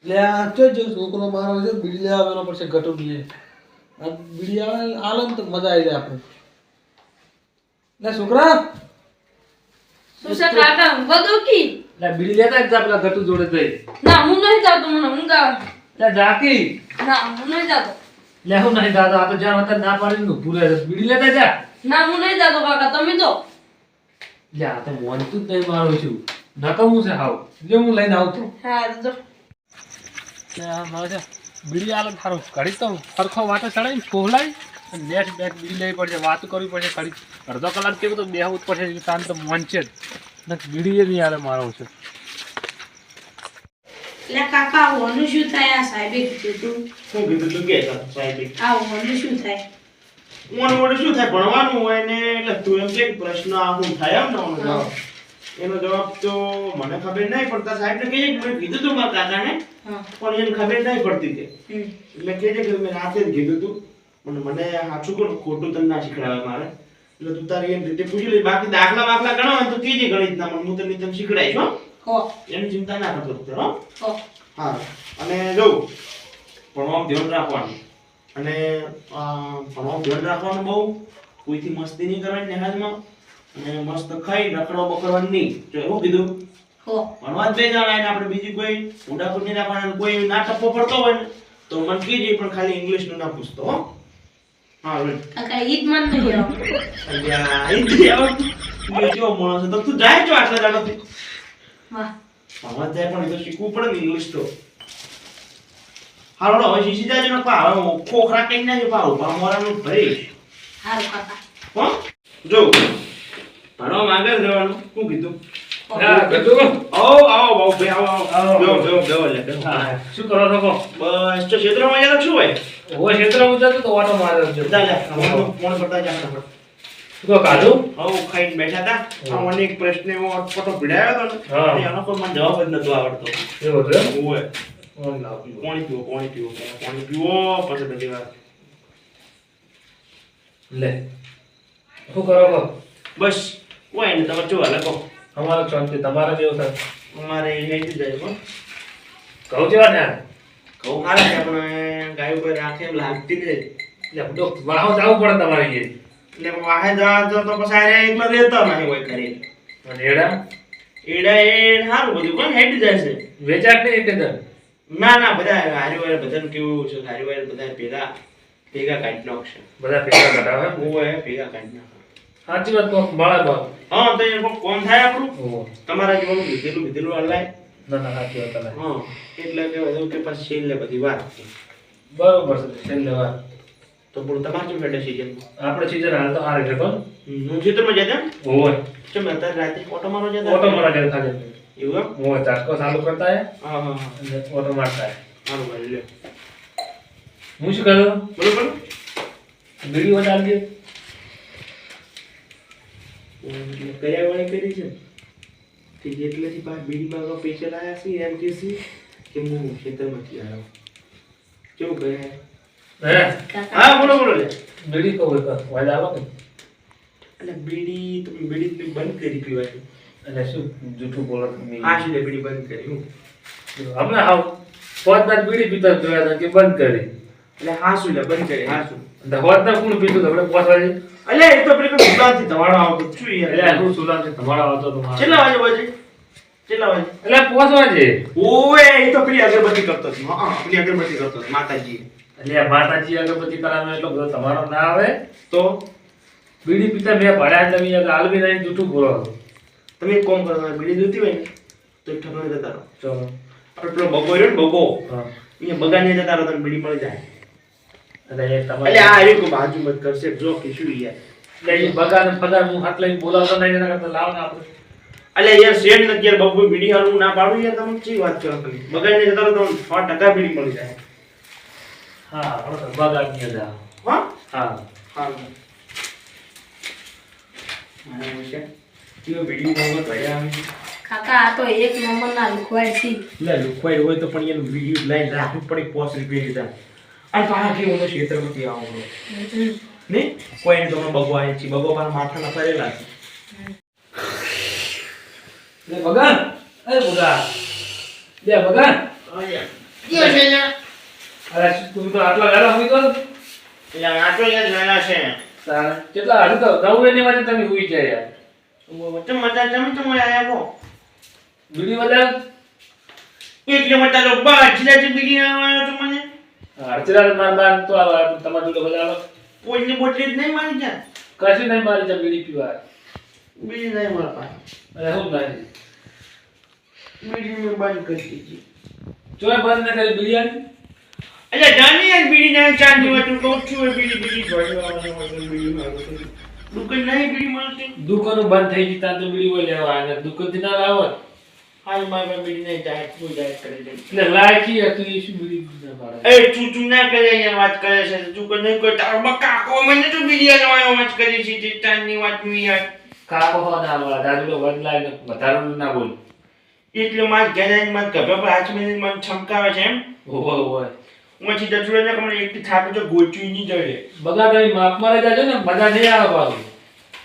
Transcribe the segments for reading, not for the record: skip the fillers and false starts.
લે આ તો જો છોકરો મારો છે બીડી લેવા આવવાનો પડશે ગટુ બીએ આ બીડી આવે આલે ને તો મજા આવી જાય આપણે લે છોકરા સુસા કાકા ઊંઘો કી લે બીડી લેતા જ જા પેલા ગટુ જોડે જઈ ના હું નહીં જાતો મને ઊંઘ આવે લે જાકી ના હું નહીં જાતો લે હું નહીં દાદા આ તો જ્યાં હતા ના પાડી નું ભૂલે બીડી લેતા જા ના હું નહીં જાતો કાકા તમે તો લે આ તો મોન તું જ નહીં મારું છું નકમું છે હાવ જે હું લઈને આવતો હા જો મારે બીડી આલે થારું ઘડી તો સરખો વાટે ચડાવી ફોહલાઈ અને નેટ બેક બીડી લેવી પડશે વાતો કરવી પડશે ઘડી અડધો કલાક કેવું તો બેહવું જ પડશે તાન તો મન છે જ ને બીડી એ નહીં આલે મારો છે લે કાકા ઓનું શું થાય આ સાહેબે કીધું શું કીધું તું કે સાહેબે આ ઓનું શું થાય ઓનું શું થાય ભણવાનું હોય ને એટલે તું એમ કે પ્રશ્ન આ શું થાય એમ ને ઓનો જવાબ એનો જવાબ તો મને ખબર નહીં પડતા સાહેબ ને કહીએ કે મેં કીધું તું મારા કાકાને પણ એને ખબર નહીં પડતી તે એટલે કહેજે કે મેં રાતે જ કીધું તું પણ મને સાચું કોણ ખોટું તને ના શીખડાવે મારે એટલે તું તારી એમ રીતે પૂછી લે બાકી દાખલા બાખલા ગણો તો કીજે ગણિત ના હું તને શીખડાઈશ હો એની ચિંતા ના કરતો હો હા અને જો ભણવામાં ધ્યાન રાખવાનું અને ભણવામાં ધ્યાન રાખવાનું બહુ કોઈથી મસ્તી નહીં કરવાની નિહાલમાં અને મસ્ત ખાઈ રખડો બકડવાનું નહીં જો એવું કીધું ભણવા જ બે જણા એને આપણે બીજી કોઈ ઉડાકુટ નહીં રાખવાના કોઈ ના ટપ્પો પડતો હોય ને તો મને કીજે પણ ખાલી ઇંગ્લિશ નું ના પૂછતો હો હા રે કાકા ઈદ મન નહીં આવ અલ્યા ઈ આવ તું કેવો માણસ તો તું જાય છો આટલા જાડોથી વાહ ભણવા જાય પણ એ તો શીખવું પડે ને ઇંગ્લિશ તો હાલો હવે શીખી જાય ને પા હવે ખોખરા કઈ નાખે પા ઉભા મોરાનું ભરીશ હારું કાકા હો જો ભણવા માંગે જવાનું શું કીધું હા ગટુ આવો બે આવો જો લે શું કરો છો કો બસ તો ક્ષેત્રમાં યાર શું હોય ઓ ક્ષેત્રમાં જતો તો વાટો મારે છે જા લે મોણ કરતા જા ફટાફટ તો કાઢું હવ ખાઈને બેઠા હતા આ મને એક પ્રશ્ન એવો અટપટો ભીડાયો હતો ને એનો કોઈ મને જવાબ જ નતો આવડતો એવો તો એમ ઓય કોણ લાવ્યું પાણી પીવો પછી બધી વાત લે શું કરો કો બસ કોઈ ને તમે જો હાલે કહો અમારો શાંતિ તમારા જેવો થાય અમારે હેઠી જાય હો કહું જેવા ને કહું ખારા છે પણ ગાયો કોઈ રાખે એમ લાગતી નહીં એટલે તો વાહો જવું પડે તમારે એ એટલે વાહે જવા તો પછી આરે એકલો રહેતો નહીં હોય ઘરે અને એડા એડા એ સારું બધું કોણ હેઠી જાય છે વેચાટ નહીં કે દર ના બધા હારીવાર બધાને કેવું છે હારીવાર બધા ભેગા કાઢી નાખશે બધા પૈસા કઢાવે ઓય ભેગા કાઢી નાખે સાચી વાત તો માળા બાપ હા તો એ કોણ થાય આપણું ઓહો તમારા જેવું લીધેલું હલાય ના ના સાચી વાત તમે હા એટલે કે બધું કે પછી છેલ્લે બધી વાત બરોબર છે છેલ્લે વાત તો બોલ તમારે શું ફેડે સીઝન આપણે સીઝન હાલ તો આ રીતે પણ હું ખેતરમાં જતા ઓય ચમ અત્યારે રાતે ઓટો મારો જતા ઓટો મારા ઘરે ખાલી એવું એમ ઓય ચાટકો ચાલુ કરતા હે હા અને ઓટો મારતા હે સારું ભાઈ લે હું શું કરું બરોબર વિડિયો ચાલી દે કર્યા વાળી કરી છે કે જેટલેથી પાસ બીડી માં પૈસા લાયા છે એમ કે છે કે હું ખેતરમાંથી આવ્યો કેવું કરે હે હા બોલો લે વિડિયો કો હોય વાય આવો કે એટલે બીડી તમે બીડી બંધ કરી પીવાની અને શું જૂઠું બોલો તમે હા શું બીડી બંધ કરી હું હમણાં હાવ પોતના બીડી પીતા જોયા હતા કે બંધ કરી એટલે હા શું લે બંધ કરી હા શું દવાતના કોણ પીતું તો આપણે પોતવા જઈએ અલે એ તો પેલી સુલાનથી ધવાડો આવતો છું યાર એટલે હું સુલામ તમારા આવતો તો મારા કેટલા વાગે વાજે કેટલા વાગે એટલે પોતવા જઈએ ઓએ એ તો પેલી અગરબત્તી કરતો હતો હા પેલી અગરબત્તી કરતો હતો માતાજી એટલે આ માતાજી અગરબત્તી કરાવે એટલો બધો તમારો ના આવે તો બીડી પીતા મેં ભર્યા તમે આલવી નહીં જૂઠું બોલો તમે એક કામ કરો બીડી જોતી હોય ને તો એક ઠકાણે જતા રહો ચલો આપણે પેલો બગો રહ્યો ને બગો હા અહીંયા બગાને જતા રહો તમને બીડી મળી જાય એટલે એ એટલે તમારે આ એક બાજુ મત કરશે જો કે શું યાર એટલે એ બગાને ફગાર હું હાથ લઈને બોલાવતો નહીં એના કરતા લાવ ને આપણે અલે યાર શેડ નથી યાર બગો બીડી હારું ના પાડું યાર તમે ચી વાત કરો તમે બગાને જતા રહો તમને 100% બીડી મળી જાય હા આપણે બગાડ ની જા હા હા હા મારા મોશે કયો બીડી બગો ભર્યા આવે કાકા આ તો એક નંબર ના લુખવાય છે લે લુખવાઈ હોય તો પણ એનું વિડિયો લાઈન રાખવું પડે 5 રૂપિયા લીધા અને પાછા કેવું તો ક્ષેત્રમાંથી આવું ને કોઈને તમને બગો આવે છે બગો પર માથાના ફરેલા છે લે બગાન એ બગા લે બગાન આયા યો છે ને અરે તું તો આટલા વહેલા હોઈ તો એટલે આ તો યાર વેલા છે તારે કેટલા હજુ તો 9 ની વાગે તમે હોઈ જાય યાર તમે મજા તમે તો મને આયા કો બીડી વાલા એટલે મતા લો બાજલાથી બીડી આવ્યો તો મને અડચરા માર તો તમારું તો બધા પોઈની બોટલી જ નહીં મારી જા કશું નહીં મારી જા બીડી પીવા બીડી નહીં મારા પાસે અરે હું નહીં બીડી મેં બંધ કરી દીધી ચોય બંધ ન કરી બીડી આની અલ્યા જાની યાર બીડી ના ચાંદી માં તું કહું છું એ બીડી જોઈ આવવાનું બીડી માંગો દુકાન નહીં બીડી મળતી દુકાનો બંધ થઈ ગઈ ત્યાં તો બીડી કોઈ લેવા અને દુકાન થી ના લાવો હાલ મારે બીડી નહીં જાય તું જાય કરી દે એટલે લાયકી હતી શું બીડી ના પાડે એ તું ના કરે યાર વાત કરે છે તું કોઈ નહીં કોઈ તાર બકા કો મને તો બીડી આનો વાત કરી છે તે ચાંદની વાત મી યાર કાકો હો ના વાળા દાદુ બદલાય ને વધારું ના બોલ એટલે માર ગેરેજ માં ગભા પર હાથ મેં મને છમકાવે છે એમ ઓહો ઓહો હું છી દસુરે ને કમને એક થાપ તો ગોચી ની જડે બગા ભાઈ માપ મારે જાજો ને મજા નહીં આવે બાબુ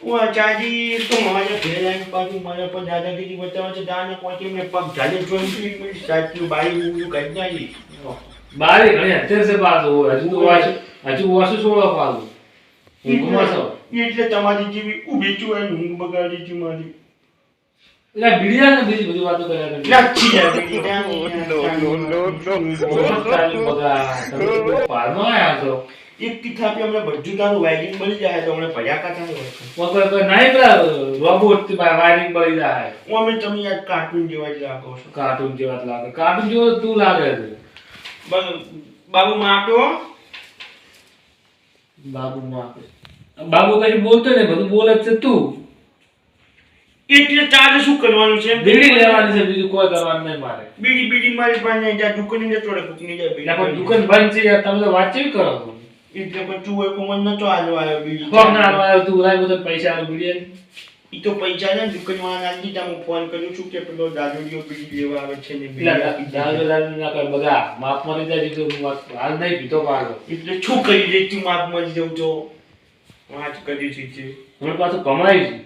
હું ચાજી તો મારે ગેરેજ પાછું મારે પર દાદાગીરી બતાવે છે દાને પહોંચી મેં પગ જાજે 20 મિનિટ સાચું બાઈ હું કરી નાખી બારે ઘણી અત્યારે છે પાછો હોય હજુ તો વાસુ 16 પાછું ઘુમાસો એટલે તમારી જેવી ઊભી છું અને ઊંઘ બગાડી છું મારી એટલે બીડિયા ને બીજી બધી વાતો કર્યા કરે લાચી યાર બીડી પાડનો આયા તો એક કિથાપી હમણાં બધું તારું વાયરિંગ બની જાય તો હમણાં ભર્યા કાતા હોય કોઈ નહીં પેલા રોબોટ વાયરિંગ બળી જાય હું અમે તમે યાર કાર્ટૂન જેવા જ લાગો છો કાર્ટૂન જેવા જ લાગે કાર્ટૂન જેવો તું લાગે છે બાબુ માપ્યો બાબુ કઈ બોલતો ને બધું બોલે જ છે તું એટલે ચાર્જ શું કરવાનું છે બીડી લેવાની છે બીજું કોઈ કરવાનું નહીં મારે બીડી મારી પાસે નહીં જાય દુકાન ને થોડે કુકની જાય એટલે પણ દુકાન બંધ છે યાર તમે તો વાંચી કરો છો એટલે પણ તું એક મન નતો આલો આવ્યો બીડી કોણ ના આવ્યો તું લાય બધો પૈસા આલો બીડી ઈ તો પૈસા ને દુકાન વાળા નાખી તા હું ફોન કર્યું છું કે પેલો દાદુડીઓ બીડી લેવા આવે છે ને દાદુ ના કર બગા માફ મળી જાય તો હાલ નહીં પીતો પાડો એટલે શું કરી દે તું માપ મળી જવું તો વાત કરી છે હું પાછું કમાઈ છું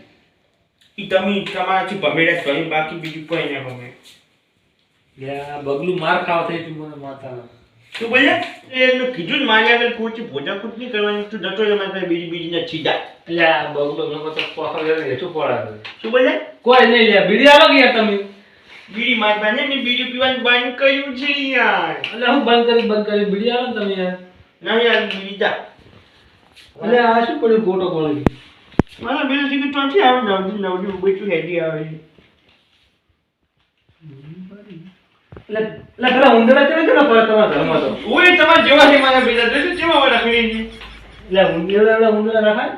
ઈ તમે તમારાથી ભમેડા કરી બાકી બીજું કોઈ ના ભમે યા બગલું માર ખાવ થઈ તું મને માથા તું બોલે એનું કીધું ને મારી આગળ કોઈ ભોજા કૂટ નહીં કરવાની તું ડટો જ મારી બીડી ના છીડા એટલે આ બગલો મને તો પકડ હેઠું પડાવે શું બોલે કોઈ નહીં લે બીડી આલો કે યાર તમે બીડી મારી પાસે મેં બીડી પીવાનું બંધ કર્યું છે યાર એટલે હું બંધ કરી બીડી આલો ને તમે યાર ના યાર બીડી જા એટલે આ શું પડ્યું ગોટો કોણ મારા બેન થી તો છે આવે નવડી ઉભી છું હેડી આવે એટલે પેલા ઉંદરા કેમ પડે તમારા ઘરમાં તો ઓય તમાર જેવા છે મારા બેટા તો કેવા હોય રાખડી એટલે ઉંદરા રાખાય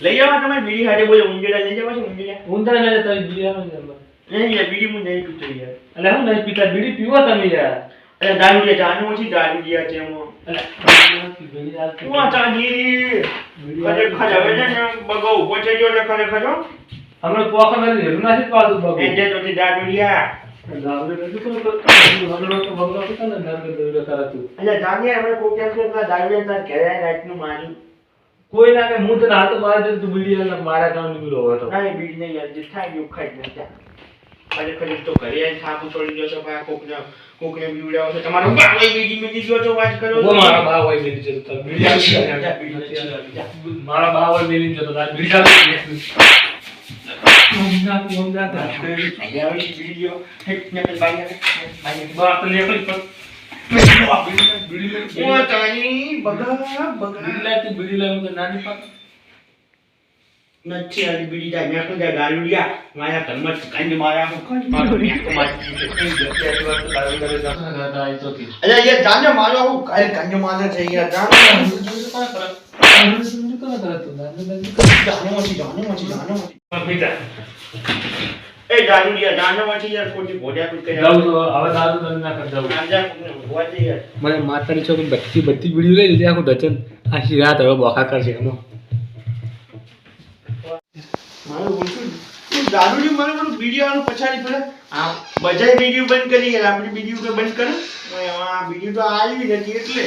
લઈ આવા તમારી બીડી હાડે બોલે ઉંજેડા લઈ જવા છે ઉંદરા ને તમે બીડી આલો ને નહીં યાર બીડી હું નહીં પીતો યાર એટલે હું નહીં પીતા બીડી પીવો તમે યાર અરે દારૂ લે જાનું ઓછી દારૂ દિયા છે એમાં બીડી આલતી હું ચાજી ખરેખર હવે છે ને બગો ઉભો છે જો ખરેખર જો હમણાં પોખા મેં હેરું નથી પાડું બગો એજે તો દારૂ લિયા ગાવડે નથી તો બગલો તો તને નરકે દોડે કરાતું અલ્યા જાને આપણે કોઈ કેમ કે દારૂ લે તાર ઘરે રાતનું માર્યું કોઈ ના કે હું તને હાથ માર દે તું બીડી આલે મારા કામ નીકળો હોય તો ના બીડી નહીં યાર જે થાય એવું ખાઈ જ નથી ખરેખર તો ઘરે આવીને થાપું પડી ગયો છે ભાઈ કોકને બીવડાવો છે તમારો બાવે બીજી મેં દીધો છો વાત કરો વો મારા બા હોય મેલી જતો તો બીડી મારા બા હોય મેલી જતો તો બીડી આલે મોંગા આયા વિડિયો હેક ને બાઈ બાત લેખલી પર ઓ તાની બગા બીડી લાય તો નાની પાક નથી આ બીડી જા મેં તો દારૂ લિયા મારા ઘરમાં કાંઈ મારા મારો મેકો મારી અલ્યા યાર જાને મારો હું કાંઈ મારે છે યાર જાને એ દારૂ લિયા જાને માંથી યાર કોઈ ભોડ્યા કુટ કર્યા જાઉં તો હવે દાદુ તને ના કર જાઉં આજા કોને હોવા દે યાર મને માતાની છોકરી બધી વિડીયો લઈ લીધી આખું ડચન આખી રાત હવે બોખા કરશે એનો મારું બોલશું તું દારૂ લી મારે પેલું વિડિયો આનું પછાડી પડે આ બજાય વિડિયો બંધ કરી યાર આપણી વિડિયો કે બંધ કરે આ વિડિયો તો આવી નથી એટલે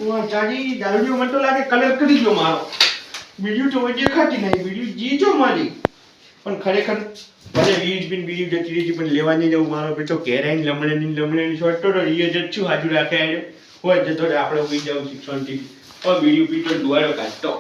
ઓ ચાજી દારૂ મને તો લાગે કલર કરી ગયો મારો વિડિયો તો વચ્ચે ખાતી નહીં વિડિયો જીજો મારી પણ ખરેખર ભલે 20 બિન બીજી જતી રહી છે, પણ લેવા નહીં જવું. મારો બેટો ઘેર આવીને લમણેની છોડતો તો એ જ છું હાજુ રાખે આવ્યો હોય જતો આપણે ઉઈ જાવ શિક્ષણથી. હવે બીડી પીતો દુવાડો કાઢતો